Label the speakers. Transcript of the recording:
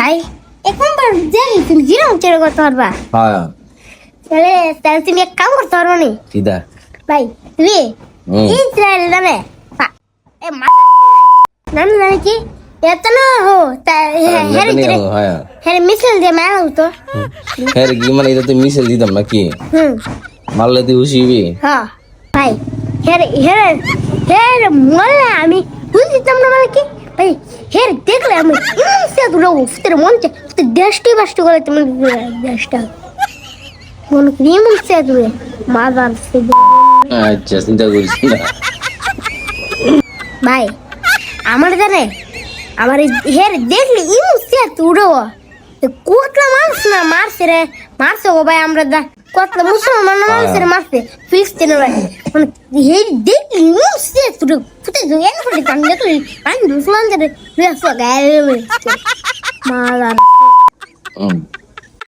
Speaker 1: ভাই এখন বার জানি তুমি জিরো চেড়ে করতে পারবা
Speaker 2: হ্যাঁ
Speaker 1: তাহলে তুমি এক কাম করতে পারবো নি
Speaker 2: কিদা
Speaker 1: ভাই তুমি ইসরায়েল জানে এ মা জানে কি এত না হো হ্যাঁ মিছিল দিয়ে মারা হতো
Speaker 2: হ্যাঁ কি মানে এটা তুই মিশেল দিতাম নাকি মারলে তুই হুসিবি
Speaker 1: হ্যাঁ ভাই হ্যাঁ মনে আমি বুঝতাম না মানে কি ভাই হ্যাঁ দেখলে আমি দুটো উফতের মন দেশটি বাসটি করে তুমি দেশটা মনে করি এমন সে দূরে মাদার
Speaker 2: আচ্ছা চিন্তা করিস না
Speaker 1: ভাই আমার জানে আমার হের দেখলি ইমন সে তুড়ো কোটলা মানুষ না মারছে রে মারছে ও ভাই আমরা কোটলা মুসলমান মানুষের মারছে ফিলিস্তিনের ভাই মানে হের দেখলি ইমন সে তুড়ো ফুটে জেন ফুটে কান দেখলি আমি মুসলমানদের রেসা গায়ে মাদার